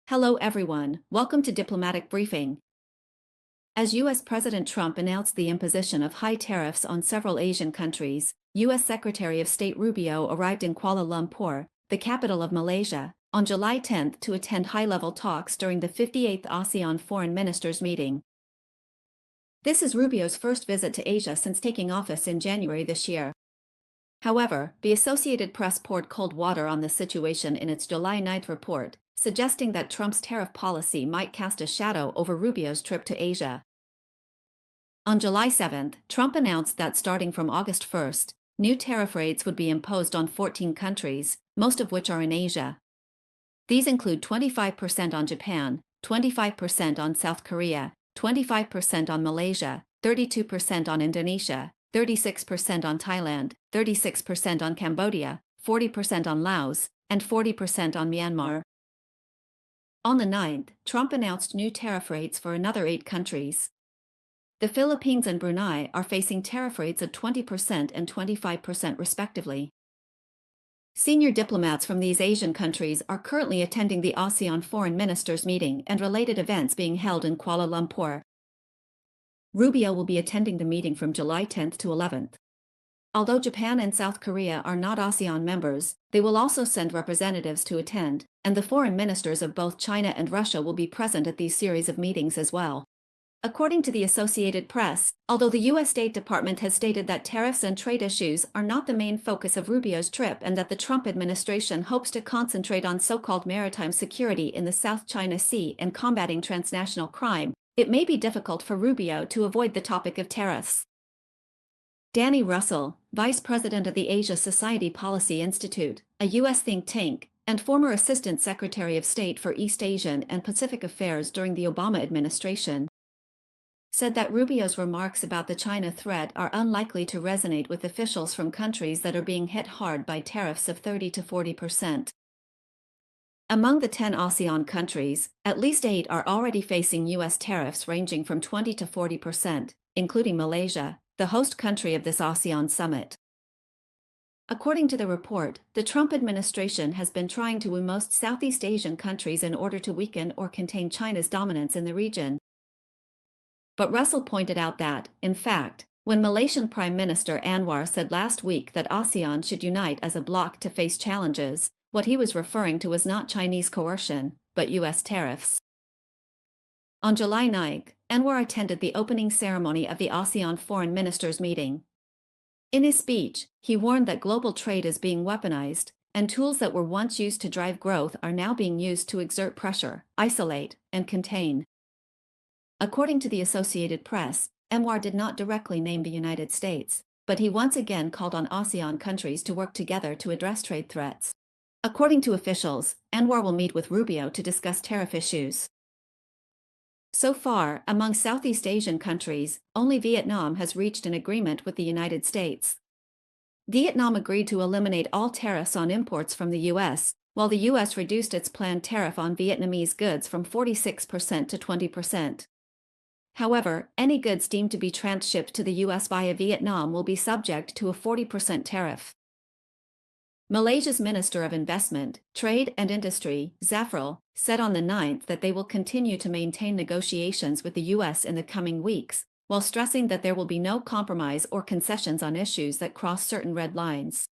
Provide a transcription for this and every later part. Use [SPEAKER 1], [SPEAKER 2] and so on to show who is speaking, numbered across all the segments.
[SPEAKER 1] Hello everyone, welcome to Diplomatic Briefing. As U.S. President Trump announced the imposition of high tariffs on several Asian countries, U.S. Secretary of State Rubio arrived in Kuala Lumpur, the capital of Malaysia, on July 10 to attend high-level talks during the 58th ASEAN Foreign Ministers meeting. This is Rubio's first visit to Asia since taking office in January this year. However, the Associated Press poured cold water on the situation in its July 9 report, suggesting that Trump's tariff policy might cast a shadow over Rubio's trip to Asia. On July 7, Trump announced that starting from August 1, new tariff rates would be imposed on 14 countries, most of which are in Asia. These include 25% on Japan, 25% on South Korea, 25% on Malaysia, 32% on Indonesia, 36% on Thailand, 36% on Cambodia, 40% on Laos, and 40% on Myanmar. On the 9th, Trump announced new tariff rates for another 8 countries. The Philippines and Brunei are facing tariff rates of 20% and 25% respectively. Senior diplomats from these Asian countries are currently attending the ASEAN Foreign Ministers meeting and related events being held in Kuala Lumpur. Rubio will be attending the meeting from July 10 to 11. Although Japan and South Korea are not ASEAN members, they will also send representatives to attend, and the foreign ministers of both China and Russia will be present at these series of meetings as well. According to the Associated Press, although the U.S. State Department has stated that tariffs and trade issues are not the main focus of Rubio's trip and that the Trump administration hopes to concentrate on so-called maritime security in the South China Sea and combating transnational crime, it may be difficult for Rubio to avoid the topic of tariffs. Danny Russel, vice president of the Asia Society Policy Institute, a U.S. think tank, and former Assistant Secretary of State for East Asian and Pacific Affairs during the Obama administration, said that Rubio's remarks about the China threat are unlikely to resonate with officials from countries that are being hit hard by tariffs of 30 to 40%. Among the 10 ASEAN countries, at least 8 are already facing U.S. tariffs ranging from 20 to 40%, including Malaysia, the host country of this ASEAN summit. According to the report, the Trump administration has been trying to woo most Southeast Asian countries in order to weaken or contain China's dominance in the region. But Russell pointed out that, in fact, when Malaysian Prime Minister Anwar said last week that ASEAN should unite as a bloc to face challenges, what he was referring to was not Chinese coercion, but U.S. tariffs. On July 9, Anwar attended the opening ceremony of the ASEAN Foreign Ministers meeting. In his speech, he warned that global trade is being weaponized, and tools that were once used to drive growth are now being used to exert pressure, isolate, and contain. According to the Associated Press, Anwar did not directly name the United States, but he once again called on ASEAN countries to work together to address trade threats. According to officials, Anwar will meet with Rubio to discuss tariff issues. So far, among Southeast Asian countries, only Vietnam has reached an agreement with the United States. Vietnam agreed to eliminate all tariffs on imports from the U.S., while the U.S. reduced its planned tariff on Vietnamese goods from 46% to 20%. However, any goods deemed to be transshipped to the U.S. via Vietnam will be subject to a 40% tariff. Malaysia's Minister of Investment, Trade and Industry, Zafrul, said on the 9th that they will continue to maintain negotiations with the U.S. in the coming weeks, while stressing that there will be no compromise or concessions on issues that cross certain red lines.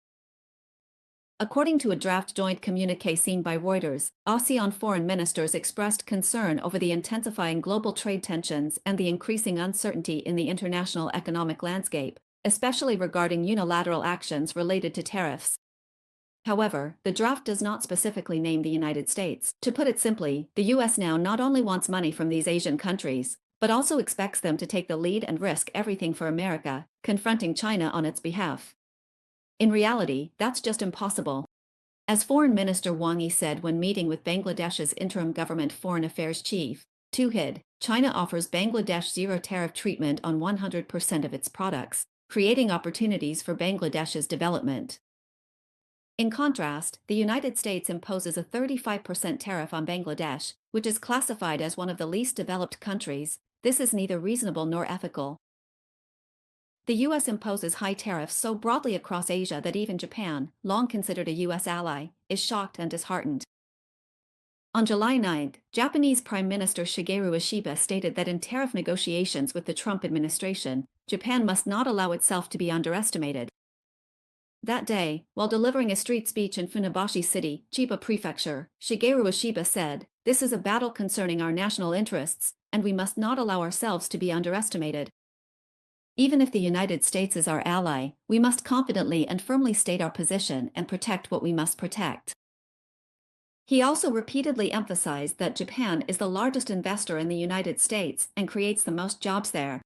[SPEAKER 1] According to a draft joint communiqué seen by Reuters, ASEAN foreign ministers expressed concern over the intensifying global trade tensions and the increasing uncertainty in the international economic landscape, especially regarding unilateral actions related to tariffs. However, the draft does not specifically name the United States. To put it simply, the U.S. now not only wants money from these Asian countries, but also expects them to take the lead and risk everything for America, confronting China on its behalf. In reality, that's just impossible. As Foreign Minister Wang Yi said when meeting with Bangladesh's interim government foreign affairs chief, Touhid, China offers Bangladesh zero tariff treatment on 100% of its products, creating opportunities for Bangladesh's development. In contrast, the United States imposes a 35% tariff on Bangladesh, which is classified as one of the least developed countries. This is neither reasonable nor ethical. The U.S. imposes high tariffs so broadly across Asia that even Japan, long considered a U.S. ally, is shocked and disheartened. On July 9, Japanese Prime Minister Shigeru Ishiba stated that in tariff negotiations with the Trump administration, Japan must not allow itself to be underestimated. That day, while delivering a street speech in Funabashi City, Chiba Prefecture, Shigeru Ishiba said, "This is a battle concerning our national interests, and we must not allow ourselves to be underestimated. Even if the United States is our ally, we must confidently and firmly state our position and protect what we must protect." He also repeatedly emphasized that Japan is the largest investor in the United States and creates the most jobs there.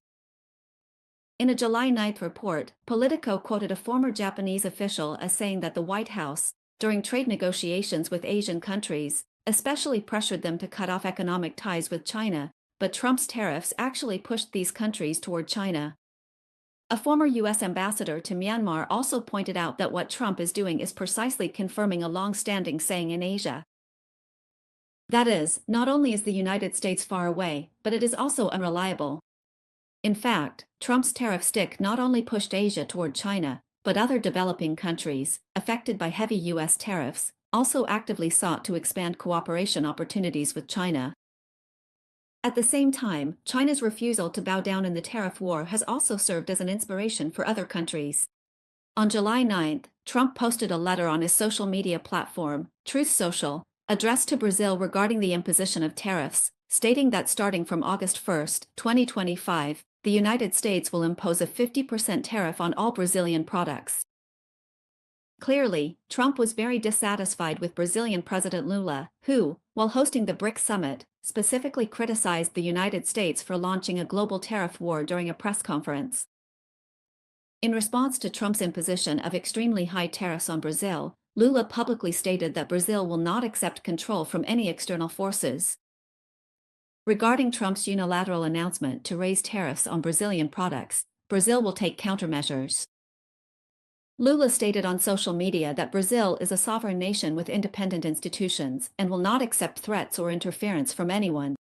[SPEAKER 1] In a July 9 report, Politico quoted a former Japanese official as saying that the White House, during trade negotiations with Asian countries, especially pressured them to cut off economic ties with China, but Trump's tariffs actually pushed these countries toward China. A former U.S. ambassador to Myanmar also pointed out that what Trump is doing is precisely confirming a long-standing saying in Asia. That is, not only is the United States far away, but it is also unreliable. In fact, Trump's tariff stick not only pushed Asia toward China, but other developing countries, affected by heavy U.S. tariffs, also actively sought to expand cooperation opportunities with China. At the same time, China's refusal to bow down in the tariff war has also served as an inspiration for other countries. On July 9, Trump posted a letter on his social media platform, Truth Social, addressed to Brazil regarding the imposition of tariffs, stating that starting from August 1, 2025, the United States will impose a 50% tariff on all Brazilian products. Clearly, Trump was very dissatisfied with Brazilian President Lula, who, while hosting the BRICS summit, specifically criticized the United States for launching a global tariff war during a press conference. In response to Trump's imposition of extremely high tariffs on Brazil, Lula publicly stated that Brazil will not accept control from any external forces. Regarding Trump's unilateral announcement to raise tariffs on Brazilian products, Brazil will take countermeasures. Lula stated on social media that Brazil is a sovereign nation with independent institutions and will not accept threats or interference from anyone.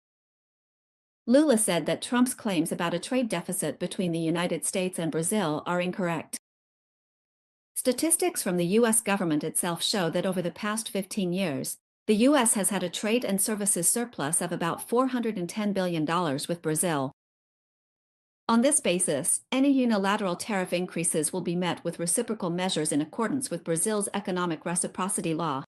[SPEAKER 1] Lula said that Trump's claims about a trade deficit between the United States and Brazil are incorrect. Statistics from the U.S. government itself show that over the past 15 years, the U.S. has had a trade and services surplus of about $410 billion with Brazil. On this basis, any unilateral tariff increases will be met with reciprocal measures in accordance with Brazil's economic reciprocity law.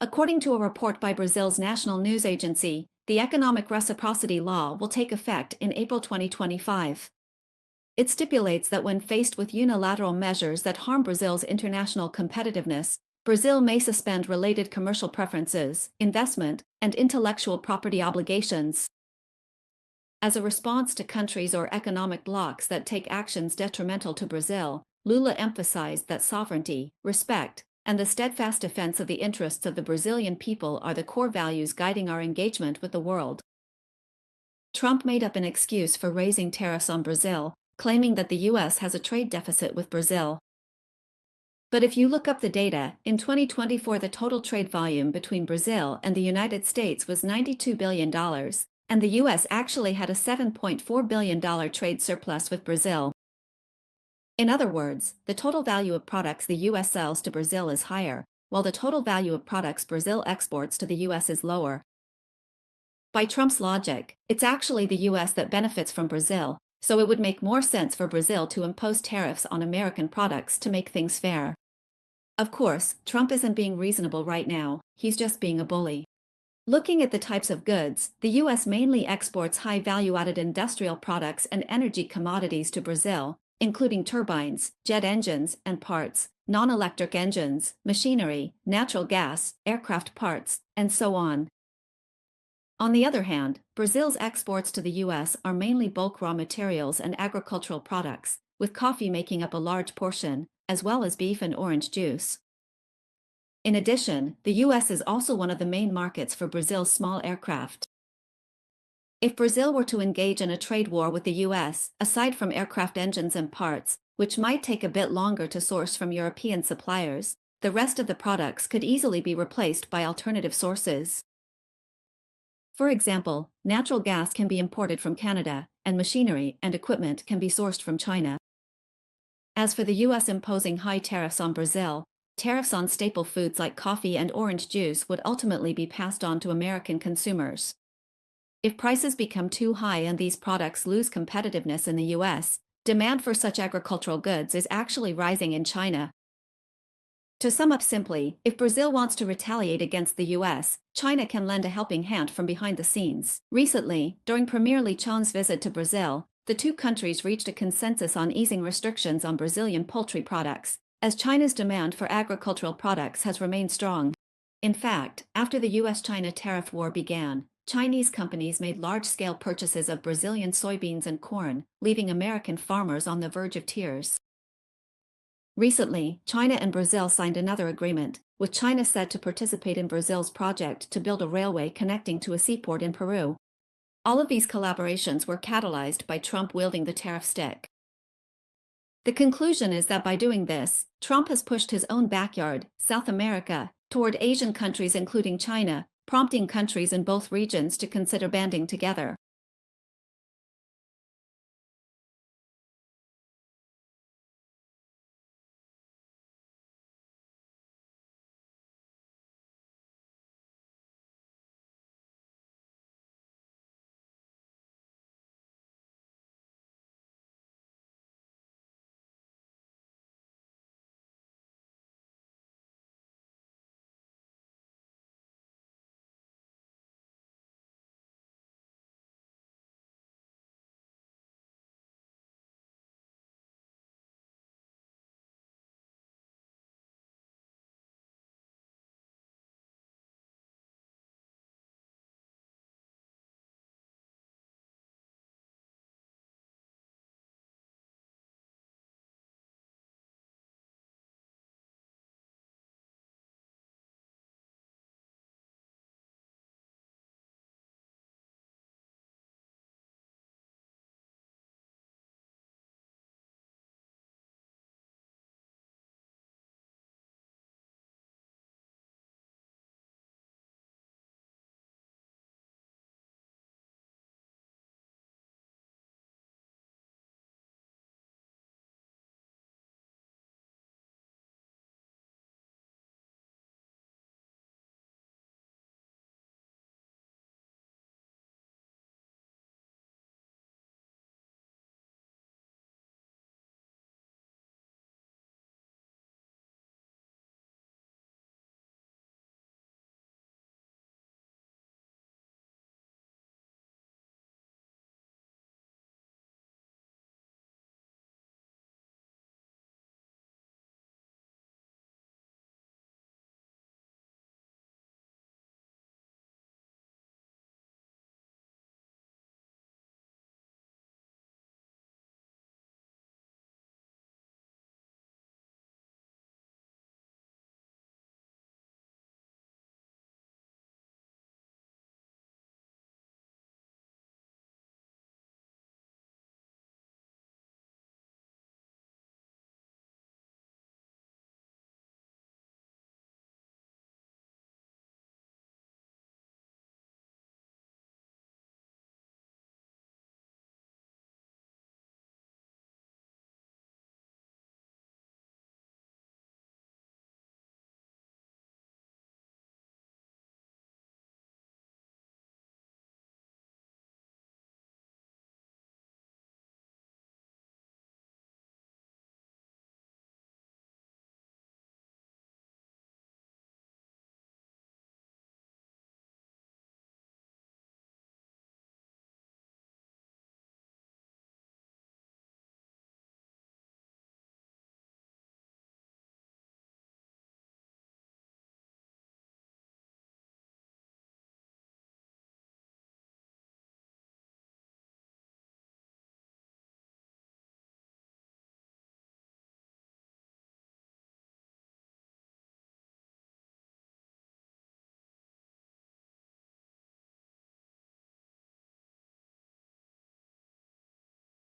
[SPEAKER 1] According to a report by Brazil's national news agency, the economic reciprocity law will take effect in April 2025. It stipulates that when faced with unilateral measures that harm Brazil's international competitiveness, Brazil may suspend related commercial preferences, investment, and intellectual property obligations. As a response to countries or economic blocs that take actions detrimental to Brazil, Lula emphasized that sovereignty, respect, and the steadfast defense of the interests of the Brazilian people are the core values guiding our engagement with the world. Trump made up an excuse for raising tariffs on Brazil, claiming that the U.S. has a trade deficit with Brazil. But if you look up the data, in 2024 the total trade volume between Brazil and the United States was $92 billion, and the U.S. actually had a $7.4 billion trade surplus with Brazil. In other words, the total value of products the U.S. sells to Brazil is higher, while the total value of products Brazil exports to the U.S. is lower. By Trump's logic, it's actually the U.S. that benefits from Brazil, so it would make more sense for Brazil to impose tariffs on American products to make things fair. Of course, Trump isn't being reasonable right now, he's just being a bully. Looking at the types of goods, the U.S. mainly exports high value-added industrial products and energy commodities to Brazil, including turbines, jet engines and parts, non-electric engines, machinery, natural gas, aircraft parts, and so on. On the other hand, Brazil's exports to the U.S. are mainly bulk raw materials and agricultural products, with coffee making up a large portion, as well as beef and orange juice. In addition, the U.S. is also one of the main markets for Brazil's small aircraft. If Brazil were to engage in a trade war with the U.S., aside from aircraft engines and parts, which might take a bit longer to source from European suppliers, the rest of the products could easily be replaced by alternative sources. For example, natural gas can be imported from Canada, and machinery and equipment can be sourced from China. As for the U.S. imposing high tariffs on Brazil, tariffs on staple foods like coffee and orange juice would ultimately be passed on to American consumers. If prices become too high and these products lose competitiveness in the U.S., demand for such agricultural goods is actually rising in China. To sum up simply, if Brazil wants to retaliate against the U.S., China can lend a helping hand from behind the scenes. Recently, during Premier Li Qiang's visit to Brazil, the two countries reached a consensus on easing restrictions on Brazilian poultry products, as China's demand for agricultural products has remained strong. In fact, after the U.S.-China tariff war began, Chinese companies made large-scale purchases of Brazilian soybeans and corn, leaving American farmers on the verge of tears. Recently, China and Brazil signed another agreement, with China set to participate in Brazil's project to build a railway connecting to a seaport in Peru. All of these collaborations were catalyzed by Trump wielding the tariff stick. The conclusion is that by doing this, Trump has pushed his own backyard, South America, toward Asian countries including China, prompting countries in both regions to consider banding together.